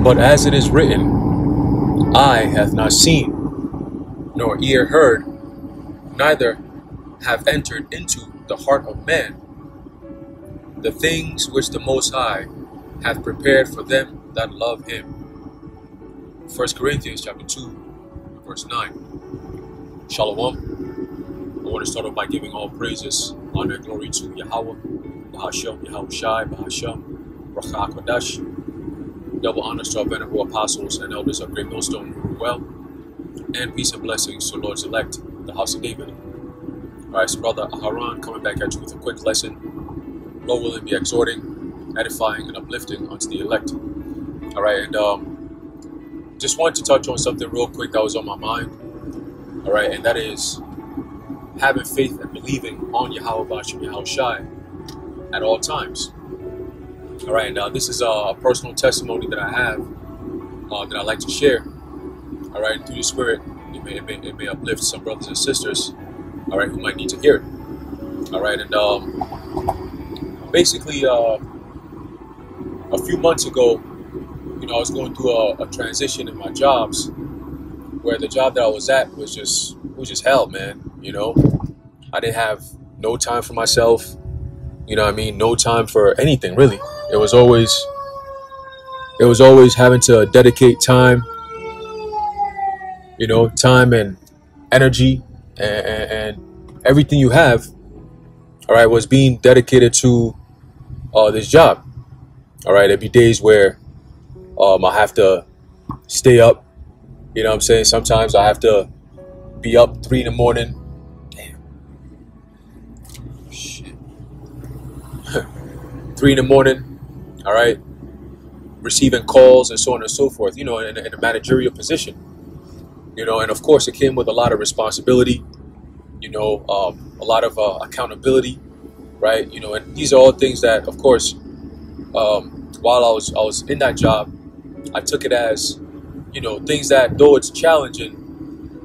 But as it is written, eye hath not seen, nor ear heard, neither have entered into the heart of man, the things which the Most High hath prepared for them that love him. 1 Corinthians chapter 2, verse 9. Shalom. I want to start off by giving all praises, honor, and glory to Yahweh, Bahashem, Yahushai, Bahashem, Rakha Kodash. Double honors to our venerable apostles and elders of Great Millstone who rule well, and peace and blessings to Lord's elect, the house of David. Alright, so Brother Aharon coming back at you with a quick lesson. Lord willing, be exhorting, edifying, and uplifting unto the elect. Alright, and just wanted to touch on something real quick that was on my mind. Alright, and that is having faith and believing on Yahweh Bashem Yahushai at all times. Alright, now this is a personal testimony that I have that I'd like to share. Alright, through the Spirit, it may uplift some brothers and sisters, alright, who might need to hear it. Alright, and basically, a few months ago, I was going through a transition in my jobs, where the job that I was at was just hell, man. I didn't have no time for myself. No time for anything really. It was always having to dedicate time, time and energy and everything you have, all right, was being dedicated to this job. All right, there'd be days where I have to stay up, sometimes I have to be up 3 in the morning. Damn. Shit. 3 in the morning, all right, receiving calls and so on and so forth, in a managerial position, and of course it came with a lot of responsibility, a lot of accountability, right, and these are all things that, of course, while I was in that job, I took it as, things that, though it's challenging,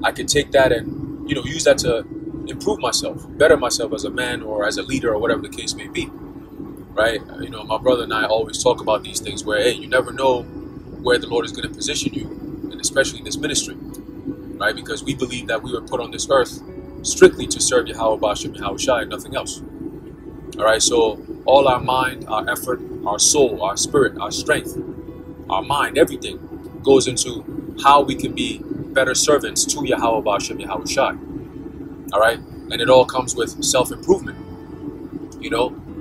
I could take that and, use that to improve myself, better myself as a man or as a leader or whatever the case may be, right? My brother and I always talk about these things where, hey, you never know where the Lord is going to position you, and especially in this ministry, right? Because we believe that we were put on this earth strictly to serve Yahweh Bashem Yahushai and nothing else. All right, so all our mind, our effort, our soul, our spirit, our strength, our mind, everything goes into how we can be better servants to Yahweh Bashem Yahushai. All right, and it all comes with self-improvement.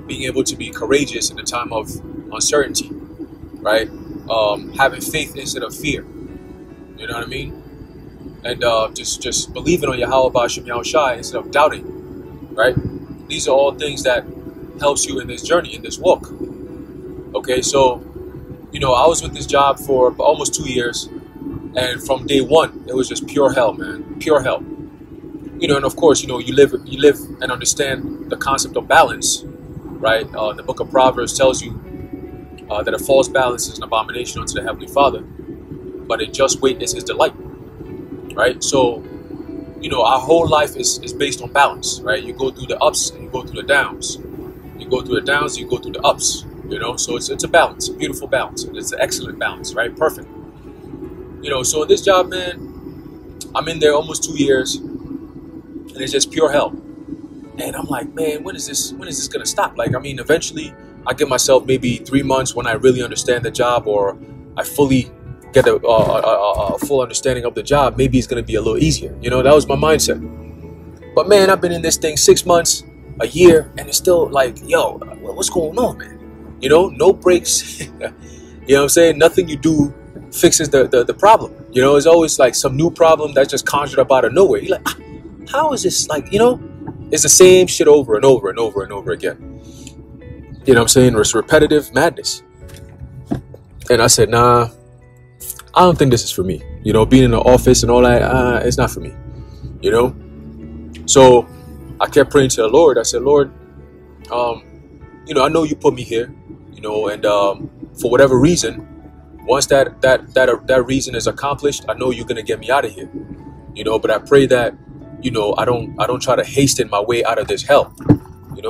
Being able to be courageous in a time of uncertainty, right? Having faith instead of fear. You know what I mean? And just believing on Yahweh Bashem Yahushai instead of doubting, right? These are all things that helps you in this journey, in this walk. Okay, so I was with this job for almost 2 years, and from day one it was just pure hell, man, pure hell. And of course, you live and understand the concept of balance, right? The book of Proverbs tells you that a false balance is an abomination unto the Heavenly Father, but a just weight is his delight, right? So our whole life is based on balance, right? You go through the ups and you go through the downs. You go through the downs, you go through the ups, so it's a balance, a beautiful balance. It's an excellent balance, right? Perfect. So in this job, man, I'm in there almost 2 years, and it's just pure hell. And I'm like, man, when is this gonna stop? Eventually I give myself maybe 3 months when I really understand the job, or I fully get a full understanding of the job. Maybe it's gonna be a little easier. That was my mindset. But man, I've been in this thing 6 months, a year, and it's still like, yo, what's going on, man? No breaks. What I'm saying? Nothing you do fixes the problem. It's always like some new problem that's just conjured up out of nowhere. You're like, how is this, it's the same shit over and over and over and over again. What I'm saying? It's repetitive madness. And I said, nah, I don't think this is for me. Being in the office and all that, it's not for me. So I kept praying to the Lord. I said, Lord, I know you put me here, and for whatever reason, once that reason is accomplished, I know you're gonna get me out of here, But I pray that, I don't try to hasten my way out of this hell,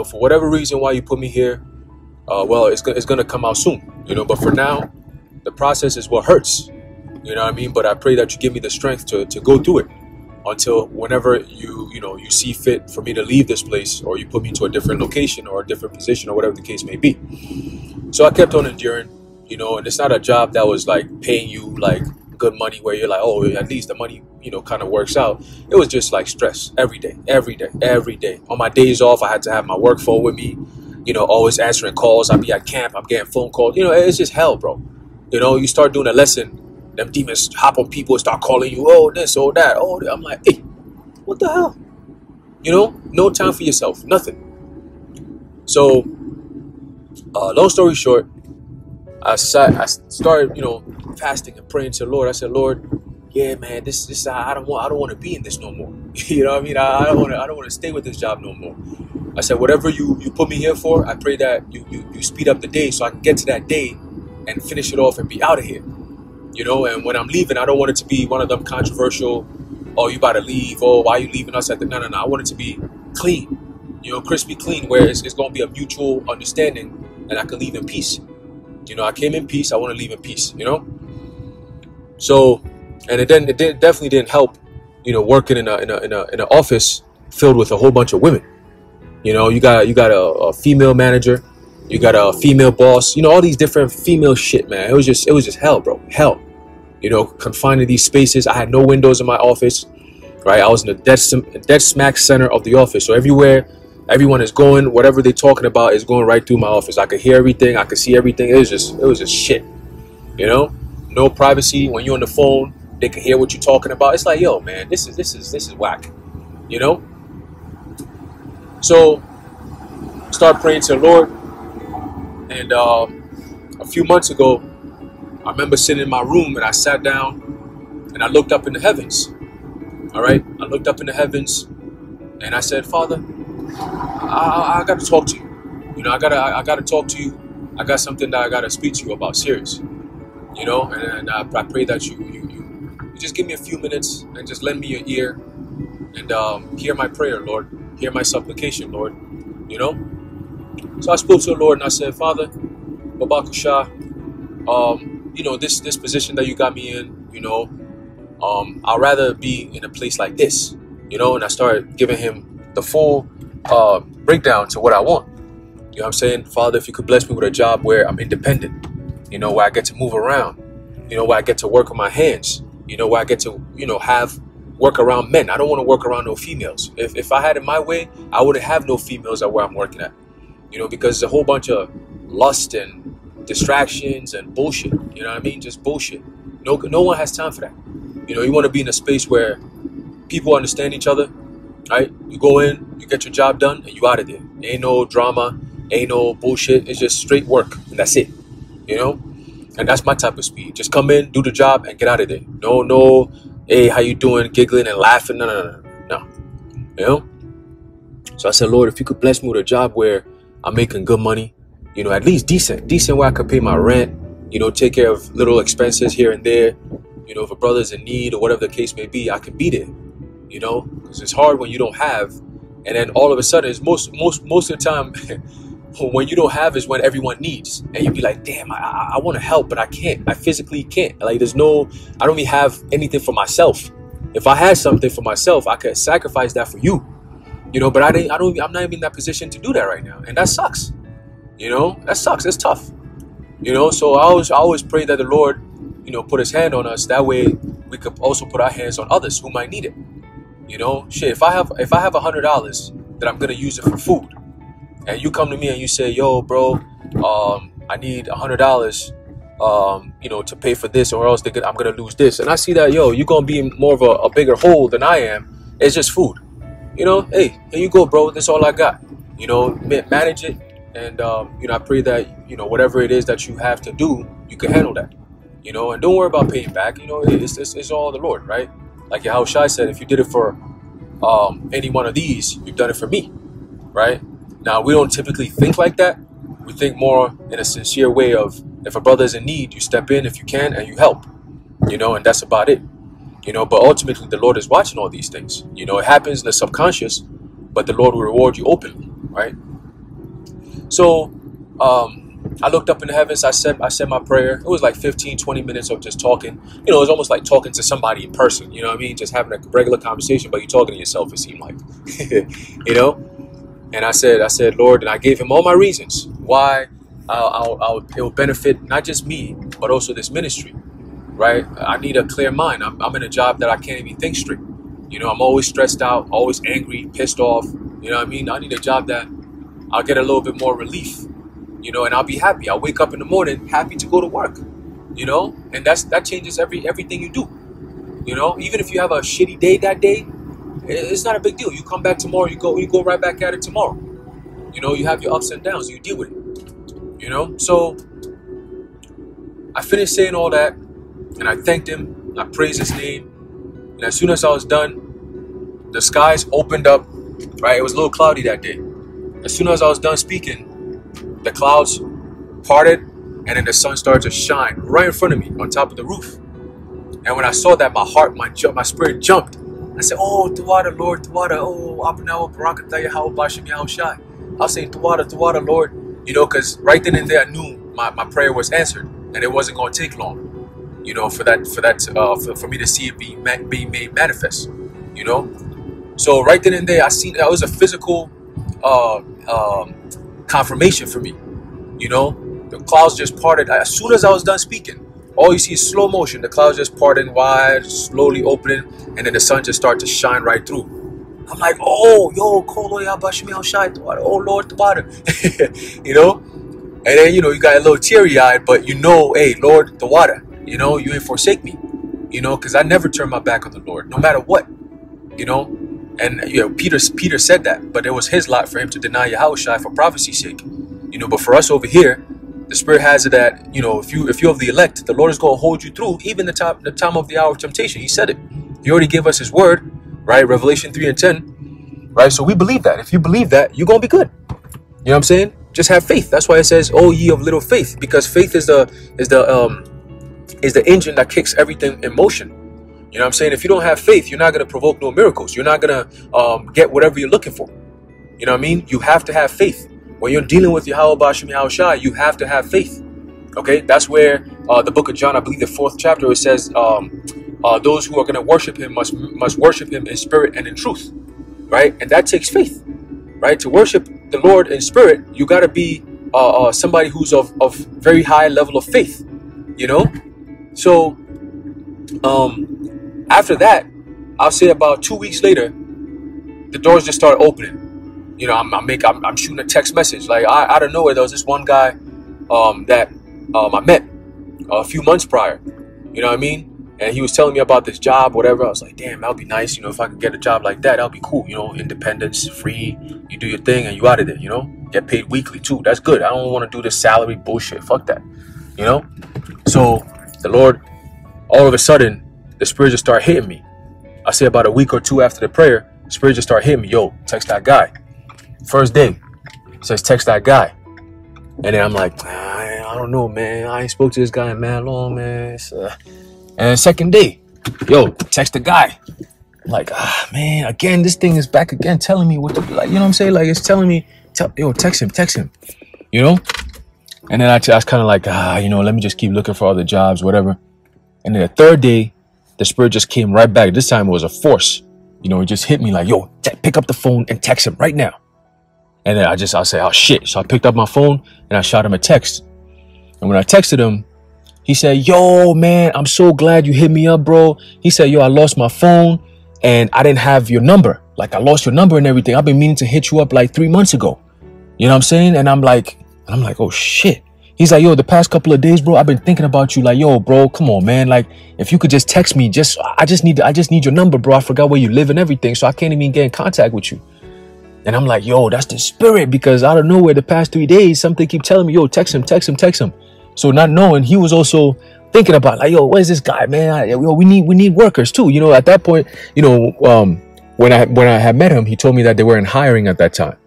For whatever reason why you put me here, well, it's gonna come out soon, But for now, the process is what hurts. You know what I mean? But I pray that you give me the strength to go through it until whenever you see fit for me to leave this place, or you put me to a different location or a different position or whatever the case may be. So I kept on enduring, and it's not a job that was like paying you like good money where you're like, oh, at least the money, kind of works out. It was just like stress every day. On my days off, I had to have my work phone with me, always answering calls. I'd be at camp, I'm getting phone calls. It's just hell, bro. You start doing a lesson, them demons hop on people and start calling you, oh, this, oh, that, oh, that. I'm like, hey, what the hell? No time for yourself, nothing. So, long story short, I started, fasting and praying to the Lord. I said, Lord, yeah, man, this I don't want to be in this no more. You know what I mean? I don't want to stay with this job no more. I said, whatever you put me here for, I pray that you speed up the day so I can get to that day and finish it off and be out of here. And when I'm leaving, I don't want it to be one of them controversial, oh, you about to leave, oh, why are you leaving us at the, no. I want it to be clean, crispy clean, where it's going to be a mutual understanding and I can leave in peace. I came in peace, I want to leave in peace, So, and it definitely didn't help, working in an office filled with a whole bunch of women. You got a female manager, you got a female boss, all these different female shit, man. It was just hell, bro. Hell. Confined to these spaces. I had no windows in my office, right? I was in the dead smack center of the office. So everywhere everyone is going, whatever they're talking about is going right through my office. I could hear everything, I could see everything. It was just shit. No privacy. When you're on the phone, they can hear what you're talking about. It's like, yo, man, this is whack. So start praying to the Lord. And a few months ago, I remember sitting in my room and I sat down and I looked up in the heavens. All right. I looked up in the heavens and I said, Father, I got to talk to you. I got to talk to you. I got something that I got to speak to you about, serious. And I pray that you just give me a few minutes and just lend me your ear and hear my prayer, Lord. Hear my supplication, Lord. So I spoke to the Lord and I said, Father, Babakusha, this position that you got me in, I'd rather be in a place like this, and I started giving him the full breakdown to what I want. What I'm saying? Father, if you could bless me with a job where I'm independent, where I get to move around, where I get to work with my hands, where I get to, have work around men. I don't want to work around no females. If I had it my way, I wouldn't have no females at where I'm working at, because it's a whole bunch of lust and distractions and bullshit. You know what I mean? Just bullshit. No one has time for that. You want to be in a space where people understand each other, right? You go in, you get your job done, and you out of there. Ain't no drama, ain't no bullshit. It's just straight work, and that's it. And that's my type of speed. Just come in, do the job, and get out of there. No, hey, how you doing? Giggling and laughing. No. So I said, Lord, if you could bless me with a job where I'm making good money, at least decent where I could pay my rent, take care of little expenses here and there. If a brother's in need or whatever the case may be, I can be there. Because it's hard when you don't have, and then all of a sudden, it's most of the time. When you don't have is when everyone needs, and you be like, damn, I want to help, but I can't. I physically can't. Like, I don't really have anything for myself. If I had something for myself, I could sacrifice that for you, but I'm not even in that position to do that right now. And that sucks. That sucks. It's tough. So I always pray that the Lord, put his hand on us. That way we could also put our hands on others who might need it. Shit, if I have $100 that I'm going to use it for food, and you come to me and you say, yo, bro, I need $100, to pay for this, or else I'm going to lose this. And I see that, yo, you're going to be in more of a bigger hole than I am. It's just food. Hey, here you go, bro. That's all I got. Manage it. And, I pray that, whatever it is that you have to do, you can handle that. And don't worry about paying back. It's all the Lord, right? Like Yahushua said, if you did it for any one of these, you've done it for me, right? Now, we don't typically think like that. We think more in a sincere way of, if a brother is in need, you step in if you can and you help, and that's about it. But ultimately, the Lord is watching all these things. It happens in the subconscious, but the Lord will reward you openly, right? So, I looked up in the heavens. I said my prayer. It was like 15, 20 minutes of just talking. You know, it was almost like talking to somebody in person. You know what I mean? Just having a regular conversation, but you're talking to yourself, it seemed like. You know? And I said, Lord, and I gave him all my reasons why it will benefit not just me, but also this ministry, right? I need a clear mind. I'm in a job that I can't even think straight. You know, I'm always stressed out, always angry, pissed off. You know what I mean? I need a job that I'll get a little bit more relief, you know, and I'll be happy. I'll wake up in the morning happy to go to work, you know, and that changes everything you do. You know, even if you have a shitty day that day, it's not a big deal. You come back tomorrow, you go right back at it tomorrow. You know, you have your ups and downs, you deal with it. You know, so I finished saying all that, and I thanked him. I praised his name, and as soon as I was done, the skies opened up. Right, it was a little cloudy that day. As soon as I was done speaking, the clouds parted, and then the sun started to shine right in front of me on top of the roof. And when I saw that, my spirit jumped. I said, "Oh, Tawada, Lord, Tawada, oh, Abanawa, Barakataya, how Bashim Yahushai." I was saying, "Tawada, Tawada, Lord," you know, because right then and there I knew my prayer was answered, and it wasn't going to take long, you know, for me to see it being made manifest, you know. So right then and there, I seen that was a physical confirmation for me. You know, the clouds just parted as soon as I was done speaking. All you see is slow motion. The clouds just parting wide, slowly opening, and then the sun just started to shine right through. I'm like, oh, yo, oh Lord, Tawada. You know, and then you know you got a little teary eyed, but you know, hey, Lord, Tawada, you know, you ain't forsake me. You know, because I never turn my back on the Lord, no matter what. You know. And you know, Peter said that, but it was his lot for him to deny Yahushua for prophecy's sake. You know, but for us over here, the Spirit has it that, you know, if you're of the elect, the Lord is going to hold you through even the time of the hour of temptation. He said it. He already gave us his word, right? Revelation 3:10, right? So we believe that. If you believe that, you're going to be good. You know what I'm saying? Just have faith. That's why it says, "Oh, ye of little faith," because faith is the engine that kicks everything in motion. You know what I'm saying? If you don't have faith, you're not going to provoke no miracles. You're not going to get whatever you're looking for. You know what I mean? You have to have faith. When you're dealing with Yahweh Bashim Yahushai, you have to have faith. Okay? That's where the book of John, I believe the 4th chapter, it says those who are going to worship him must worship him in spirit and in truth. Right? And that takes faith. Right? To worship the Lord in spirit, you got to be somebody who's of very high level of faith. You know? So, after that, I'll say about 2 weeks later, the doors just started opening. You know, I'm shooting a text message. Like, out of nowhere, there was this one guy that I met a few months prior. You know what I mean? And he was telling me about this job, whatever. I was like, damn, that would be nice. You know, if I could get a job like that, that would be cool. You know, independence, free. You do your thing and you out of there, you know? Get paid weekly, too. That's good. I don't want to do this salary bullshit. Fuck that. You know? So, the Lord, all of a sudden, the Spirit just started hitting me. I say about a week or two after the prayer, the Spirit just started hitting me. Yo, text that guy. First day, it says text that guy. And then I'm like, I don't know, man. I ain't spoke to this guy in man long, man. And second day, yo, text the guy. I'm like, man, again, this thing is back again telling me what to do. Like, you know what I'm saying? Like, it's telling me, yo, text him. You know? And then I was kind of like, you know, let me just keep looking for other jobs, whatever. And then the third day, the Spirit just came right back. This time it was a force. You know, it just hit me like, yo, pick up the phone and text him right now. And then I said, oh, shit. So I picked up my phone and I shot him a text. And when I texted him, he said, yo, man, I'm so glad you hit me up, bro. He said, yo, I lost my phone and I didn't have your number. Like, I lost your number and everything. I've been meaning to hit you up like 3 months ago. You know what I'm saying? And I'm like, oh, shit. He's like, yo, the past couple of days, bro, I've been thinking about you. Like, yo, bro, come on, man. Like, if you could just text me, I just need your number, bro. I forgot where you live and everything, so I can't even get in contact with you. And I'm like, yo, that's the Spirit, because out of nowhere, the past 3 days, something keep telling me, yo, text him. So not knowing, he was also thinking about, like, yo, where's this guy, man? We need workers too. You know, at that point, you know, when I had met him, he told me that they weren't hiring at that time.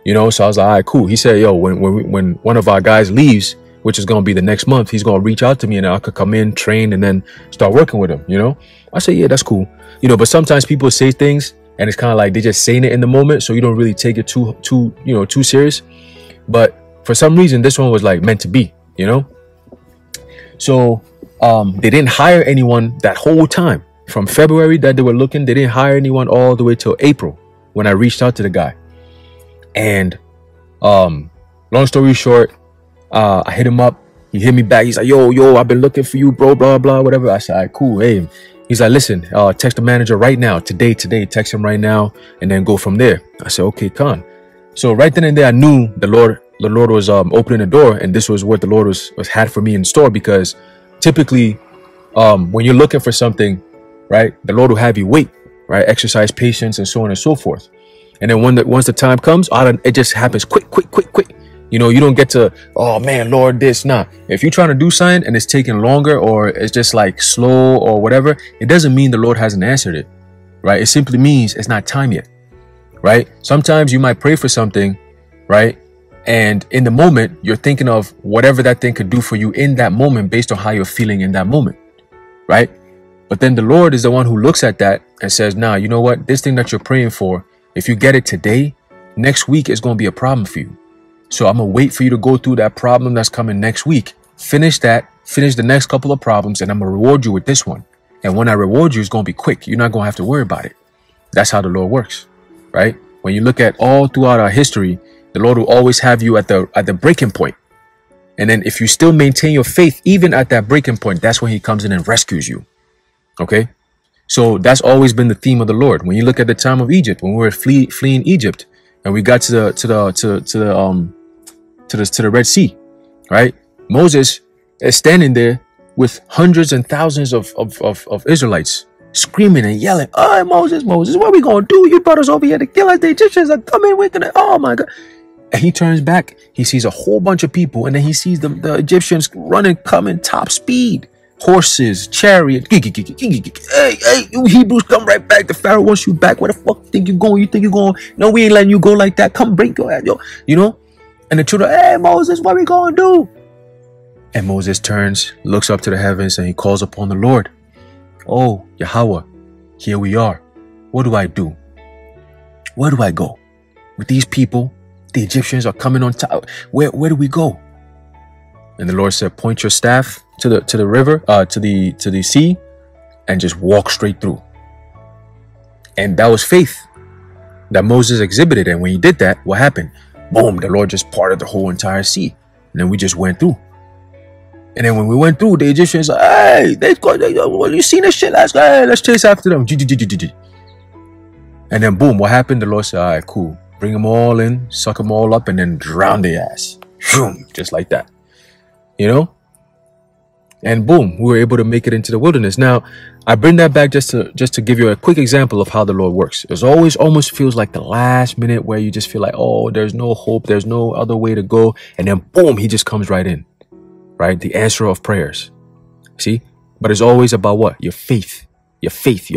You know, so I was like, all right, cool. He said, yo, when one of our guys leaves, which is going to be the next month, he's going to reach out to me and I could come in, train, and then start working with him, you know? I said, yeah, that's cool. You know, but sometimes people say things and it's kind of like they're just saying it in the moment, so you don't really take it too serious. But for some reason, this one was like meant to be, you know? So they didn't hire anyone that whole time. From February that they were looking, they didn't hire anyone all the way till April when I reached out to the guy. And long story short, I hit him up. He hit me back. He's like, yo, I've been looking for you, bro, blah, blah, whatever. I said, all right, cool. Hey, he's like, listen, text the manager right now, today, text him right now, and then go from there. I said, okay, Khan. So right then and there, I knew the Lord was opening the door, and this was what the Lord was had for me in store, because typically when you're looking for something, right, the Lord will have you wait, right, exercise patience and so on and so forth. And then once the time comes, it just happens quick. You know, you don't get to, oh man, Lord, this, nah. If you're trying to do something and it's taking longer, or it's just like slow or whatever, it doesn't mean the Lord hasn't answered it, right? It simply means it's not time yet, right? Sometimes you might pray for something, right? And in the moment, you're thinking of whatever that thing could do for you in that moment based on how you're feeling in that moment, right? But then the Lord is the one who looks at that and says, nah, you know what? This thing that you're praying for, if you get it today, next week is going to be a problem for you. So I'm going to wait for you to go through that problem that's coming next week. Finish the next couple of problems, and I'm going to reward you with this one. And when I reward you, it's going to be quick. You're not going to have to worry about it. That's how the Lord works, right? When you look at all throughout our history, the Lord will always have you at the breaking point. And then if you still maintain your faith, even at that breaking point, that's when he comes in and rescues you. Okay? So that's always been the theme of the Lord. When you look at the time of Egypt, when we were fleeing Egypt, and we got to the Red Sea, right? Moses is standing there with hundreds and thousands of Israelites screaming and yelling, "Oh, Moses, what are we going to do? You brought us over here to kill us. The Egyptians are coming. We're going to, oh my God." And he turns back. He sees a whole bunch of people, and then he sees the Egyptians running, coming top speed. Horses, chariot. Hey, you Hebrews, come right back. The Pharaoh wants you back. Where the fuck you think you're going? You think you're going? No, we ain't letting you go like that. Come break your ass, yo. You know? And the children, hey, Moses, what are we going to do? And Moses turns, looks up to the heavens, and he calls upon the Lord. Oh, Yahweh, here we are. What do I do? Where do I go? With these people, the Egyptians are coming on top. Where do we go? And the Lord said, point your staff to the river, to the sea, and just walk straight through. And that was faith that Moses exhibited. And when he did that, what happened? Boom, the Lord just parted the whole entire sea. And then we just went through. And then when we went through, the Egyptians like, hey, well, you seen this shit? Let's chase after them. And then boom, what happened? The Lord said, all right, cool. Bring them all in, suck them all up, and then drown their ass. Just like that. You know? And boom, we were able to make it into the wilderness. Now, I bring that back just to give you a quick example of how the Lord works. It always almost feels like the last minute where you just feel like, oh, there's no hope. There's no other way to go. And then boom, he just comes right in, right? The answer of prayers. See? But it's always about what? Your faith. Your faith.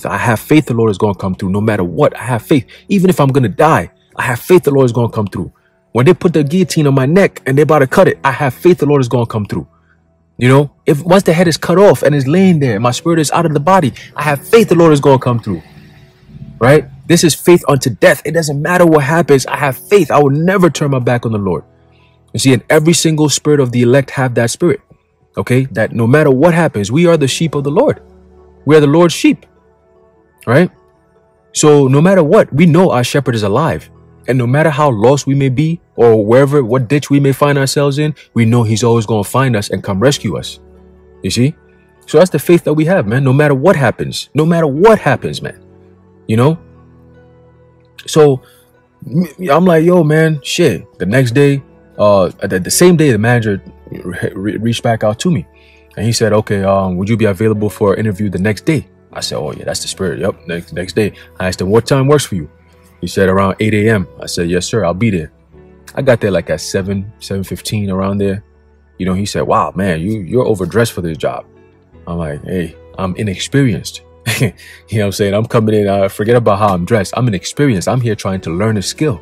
I have faith the Lord is going to come through no matter what. I have faith. Even if I'm going to die, I have faith the Lord is going to come through. When they put the guillotine on my neck and they're about to cut it, I have faith the Lord is going to come through. You know, if once the head is cut off and is laying there, my spirit is out of the body, I have faith the Lord is going to come through. Right? This is faith unto death. It doesn't matter what happens. I have faith. I will never turn my back on the Lord. You see, and every single spirit of the elect have that spirit. Okay? That no matter what happens, we are the sheep of the Lord. We are the Lord's sheep. Right? So no matter what, we know our shepherd is alive. And no matter how lost we may be or what ditch we may find ourselves in, we know he's always going to find us and come rescue us. You see? So that's the faith that we have, man. No matter what happens, man. You know? So I'm like, yo, man, shit. The next day, the same day, the manager reached back out to me. And he said, okay, would you be available for an interview the next day? I said, oh, yeah, that's the spirit. Yep, next day. I asked him, what time works for you? He said around 8 a.m. I said, yes, sir, I'll be there. I got there like at 7:15 around there. You know, he said, wow, man, you're overdressed for this job. I'm like, hey, I'm inexperienced. You know what I'm saying? I'm coming in, forget about how I'm dressed. I'm inexperienced. I'm here trying to learn a skill,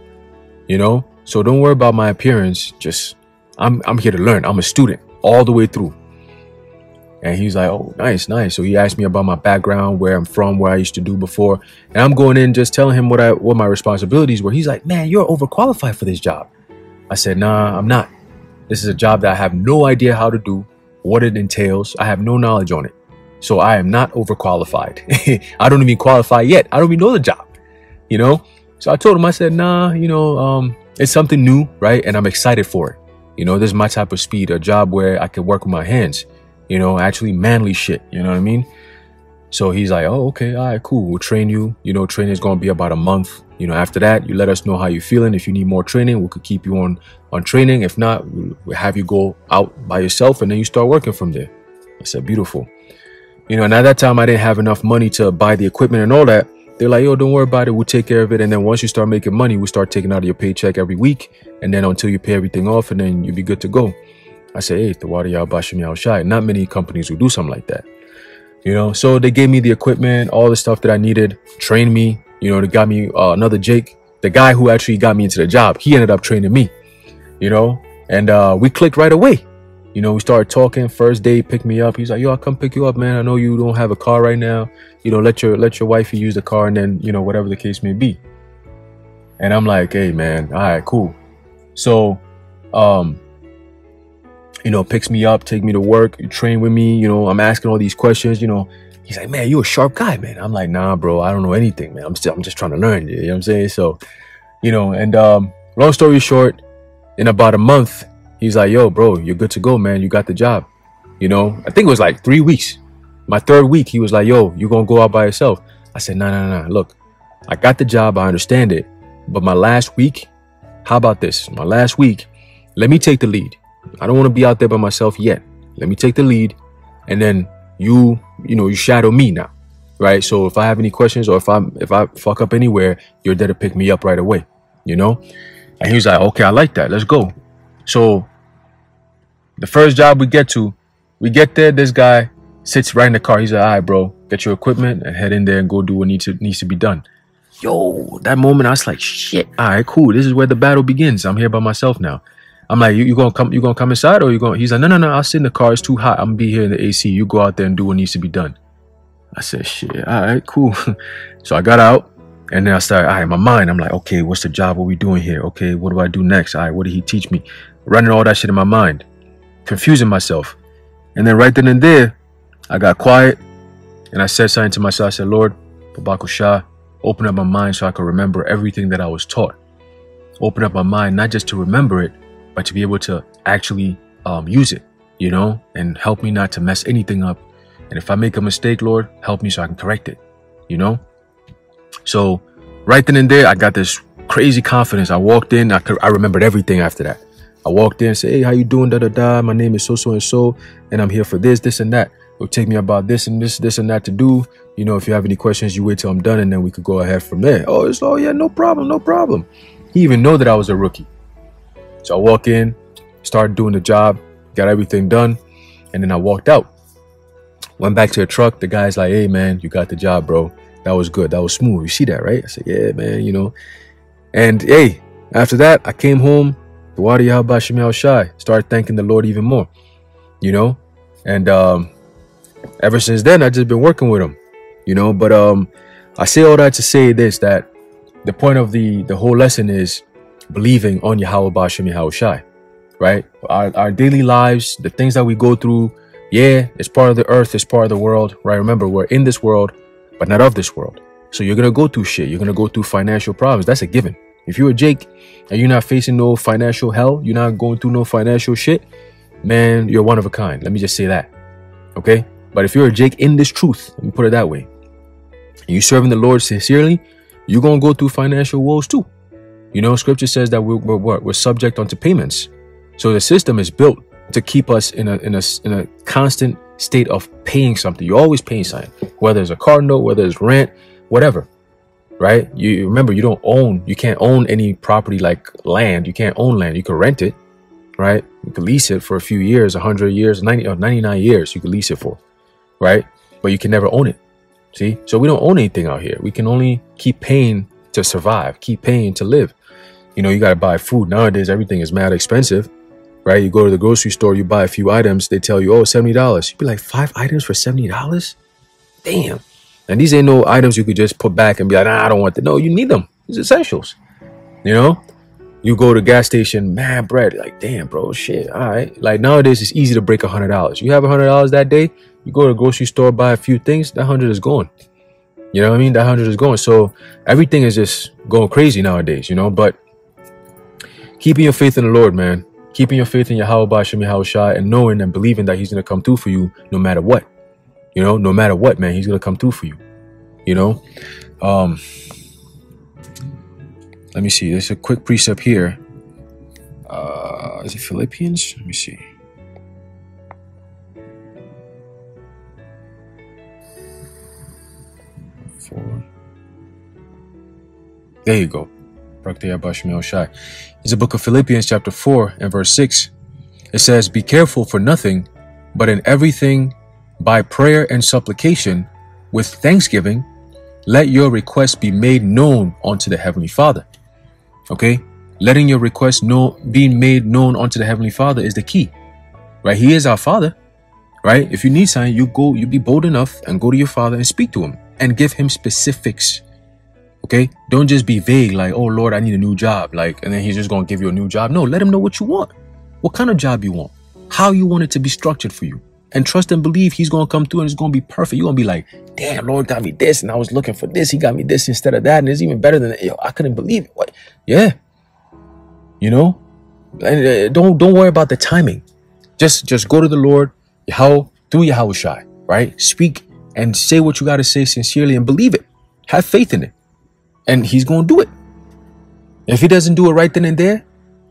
you know? So don't worry about my appearance. Just, I'm here to learn. I'm a student all the way through. And he's like, oh, nice. So he asked me about my background, where I'm from, what I used to do before. And I'm going in just telling him what my responsibilities were. He's like, man, you're overqualified for this job. I said, nah, I'm not. This is a job that I have no idea how to do, what it entails. I have no knowledge on it. So I am not overqualified. I don't even qualify yet. I don't even know the job, you know? So I told him, I said, nah, it's something new, right? And I'm excited for it. This is my type of speed, a job where I can work with my hands, actually manly shit. You know what I mean? So he's like, oh, okay, all right, cool. We'll train you. Training is going to be about a month. After that, you let us know how you're feeling. If you need more training, we could keep you on training. If not, we'll have you go out by yourself and then you start working from there. I said, beautiful. And at that time, I didn't have enough money to buy the equipment and all that. They're like, yo, don't worry about it. We'll take care of it. And then once you start making money, we'll start taking out of your paycheck every week. And then until you pay everything off, and then you'll be good to go. I said, hey, Tawadi Bashim Yao Shai. Not many companies will do something like that. So they gave me the equipment, all the stuff that I needed, trained me. They got me another Jake, the guy who actually got me into the job. He ended up training me, and we clicked right away. We started talking. First day, picked me up. He's like, yo, I'll come pick you up, man. I know you don't have a car right now. Let your wifey use the car, and then, whatever the case may be. And I'm like, hey, man, all right, cool. So, picks me up, take me to work, train with me. I'm asking all these questions, He's like, man, you a sharp guy, man. I'm like, nah, bro, I don't know anything, man. I'm just trying to learn. You know what I'm saying? So, and long story short, in about a month, he's like, yo, bro, you're good to go, man. You got the job. I think it was like 3 weeks. My third week, he was like, yo, you're going to go out by yourself. I said, nah. Look, I got the job. I understand it. But my last week, how about this? My last week, let me take the lead. I don't want to be out there by myself yet. Let me take the lead. And then you shadow me now. Right. So if I have any questions or if I fuck up anywhere, you're there to pick me up right away. And he was like, okay, I like that. Let's go. So the first job we get there, this guy sits right in the car. He's like, all right, bro, get your equipment and head in there and go do what needs to be done. Yo, that moment I was like, shit, all right, cool. This is where the battle begins. I'm here by myself now. I'm like, you gonna come inside or he's like, no, I'll sit in the car. It's too hot. I'm gonna be here in the AC. You go out there and do what needs to be done. I said, shit, all right, cool. So I got out and then I started, all right, in my mind, I'm like, okay, what's the job? What we doing here? Okay, what do I do next? All right, what did he teach me? Running all that shit in my mind, confusing myself. And then right then and there, I got quiet and I said something to myself. I said, Lord, Babaku Shah, open up my mind so I can remember everything that I was taught. Open up my mind, not just to remember it, but to be able to actually use it, and help me not to mess anything up. And if I make a mistake, Lord, help me so I can correct it, So right then and there, I got this crazy confidence. I walked in, I remembered everything after that. I walked in and said, hey, how you doing? My name is so and so, and I'm here for this and that. It'll take me about this and that to do. If you have any questions, you wait till I'm done, and then we could go ahead from there. Oh yeah, no problem. He even know that I was a rookie. So I walk in, started doing the job, got everything done, and then I walked out. Went back to the truck. The guy's like, hey, man, you got the job, bro. That was good. That was smooth. You see that, right? I said, yeah, man, And, hey, after that, I came home. Started thanking the Lord even more, And ever since then, I've just been working with him, But I say all that to say this, that the point of the whole lesson is believing on Yahweh Bashim Yahweh Shai, right? Our daily lives, the things that we go through, yeah, it's part of the earth, it's part of the world, right? Remember, we're in this world, but not of this world. So you're going to go through shit. You're going to go through financial problems. That's a given. If you're a Jake and you're not facing no financial hell, you're not going through no financial shit, man, you're one of a kind. Let me just say that. Okay? But if you're a Jake in this truth, let me put it that way, and you're serving the Lord sincerely, you're going to go through financial woes too. Scripture says that we're subject unto payments. So the system is built to keep us in a constant state of paying something. You're always paying something, whether it's a car note, whether it's rent, whatever, right? You remember, you can't own any property like land. You can't own land. You can rent it, right? You can lease it for a few years, 100 years, 90 or 99 years. You can lease it for, right? But you can never own it. See? So we don't own anything out here. We can only keep paying to survive, keep paying to live. You got to buy food. Nowadays, everything is mad expensive, right? You go to the grocery store, you buy a few items, they tell you, oh, $70. You'd be like, 5 items for $70? Damn. And these ain't no items you could just put back and be like, nah, I don't want that. No, you need them. It's essentials, You go to gas station, man, bread. Like, damn, bro, shit. All right. Like nowadays, it's easy to break $100. You have $100 that day. You go to the grocery store, buy a few things. That 100 is gone. You know what I mean? That 100 is gone. So everything is just going crazy nowadays. You know, but keeping your faith in the Lord, man. Keeping your faith in Yahweh Ba'ashem Yahushai, and knowing and believing that He's gonna come through for you no matter what. You know, no matter what, man, He's gonna come through for you. You know. Let me see. There's a quick precept here. Is it Philippians? Let me see. There you go. It's the book of Philippians chapter 4 and verse 6. It says, "Be careful for nothing, but in everything by prayer and supplication with thanksgiving, let your requests be made known unto the Heavenly Father." Okay? Letting your requests being made known unto the Heavenly Father is the key. Right? He is our Father. Right? If you need something, you be bold enough and go to your Father and speak to Him and give Him specifics. Okay? Don't just be vague like, "Oh Lord, I need a new job." Like, and then He's just going to give you a new job. No, let Him know what you want. What kind of job you want. How you want it to be structured for you. And trust and believe He's going to come through and it's going to be perfect. You're going to be like, "Damn, Lord got me this and I was looking for this. He got me this instead of that. And it's even better than that. Yo, I couldn't believe it." What? Yeah. You know? And don't worry about the timing. Just go to the Lord, Yahweh, through Yahushai, right? Speak and say what you got to say sincerely and believe it. Have faith in it. And He's going to do it. If He doesn't do it right then and there,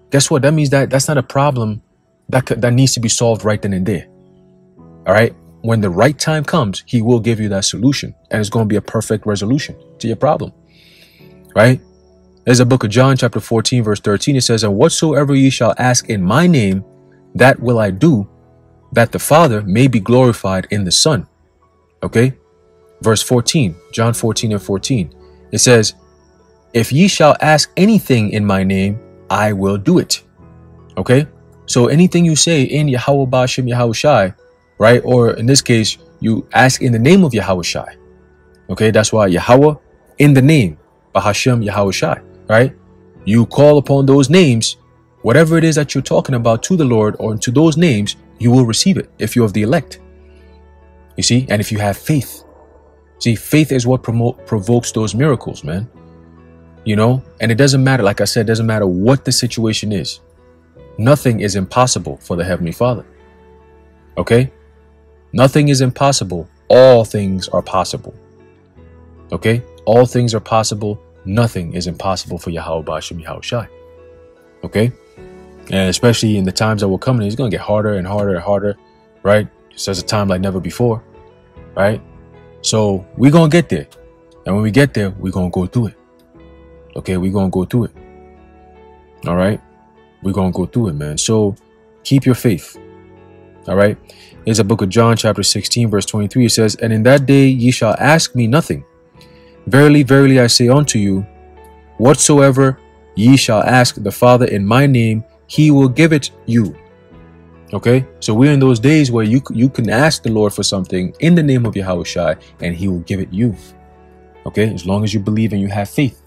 guess what? That means that's not a problem that needs to be solved right then and there. All right. When the right time comes, He will give you that solution, and it's going to be a perfect resolution to your problem. Right. There's a book of John chapter 14, verse 13. It says, "And whatsoever ye shall ask in my name, that will I do, that the Father may be glorified in the Son." Okay. Verse 14, John 14 and 14. It says, "If ye shall ask anything in my name, I will do it." Okay. So anything you say in Yahweh Ba'ashem Yahushai, right? Or in this case, you ask in the name of Yahushai. Okay. That's why Yahweh in the name, Ba'ashem Yahushai, right? You call upon those names, whatever it is that you're talking about to the Lord or to those names, you will receive it if you're of the elect. You see? And if you have faith. See, faith is what provokes those miracles, man. You know? And it doesn't matter, like I said, it doesn't matter what the situation is. Nothing is impossible for the Heavenly Father. Okay? Nothing is impossible. All things are possible. Okay? All things are possible. Nothing is impossible for Yahweh Ba'ashem Yahushai. Okay? And especially in the times that we're coming, it's going to get harder and harder and harder, right? Just as a time like never before, right? So we're going to get there. And when we get there, we're going to go through it. Okay? We're going to go through it. All right? We're going to go through it, man. So keep your faith. All right? Here's a book of John chapter 16, verse 23. It says, "And in that day ye shall ask me nothing. Verily, verily, I say unto you, whatsoever ye shall ask the Father in my name, He will give it you." Okay? So we're in those days where you can ask the Lord for something in the name of Yahushai and He will give it you. Okay? As long as you believe and you have faith.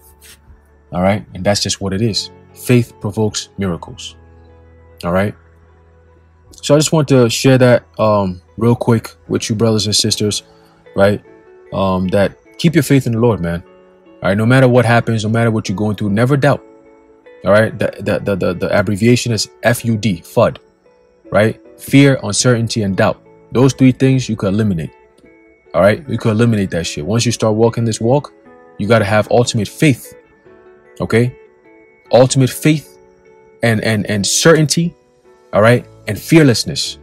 All right? And that's just what it is. Faith provokes miracles. All right? So I just want to share that real quick with you, brothers and sisters, right? That keep your faith in the Lord, man. All right? No matter what happens, no matter what you're going through, never doubt. All right? The abbreviation is FUD, FUD, right? Fear, uncertainty, and doubt. Those three things you could eliminate. All right? You could eliminate that shit. Once you start walking this walk, you got to have ultimate faith. Okay? Ultimate faith and certainty. All right? And fearlessness.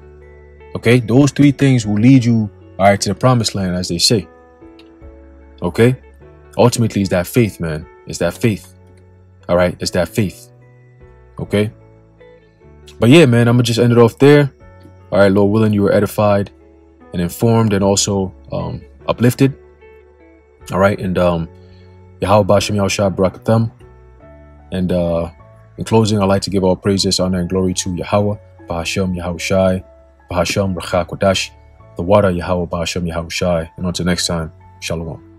Okay? Those three things will lead you, all right, to the promised land, as they say. Okay? Ultimately, it's that faith, man. It's that faith. All right? It's that faith. Okay? But yeah, man, I'm going to just end it off there. All right, Lord willing, you were edified and informed and also uplifted. All right? And Yahweh Ba'ashem Yahushai Barakatam. And in closing, I'd like to give all praises, honor, and glory to Yahweh Ba'ashem Yahushai, Ba'ashem Racha Kodash, the water Yahweh Ba'ashem Yahushai. And until next time, Shalom.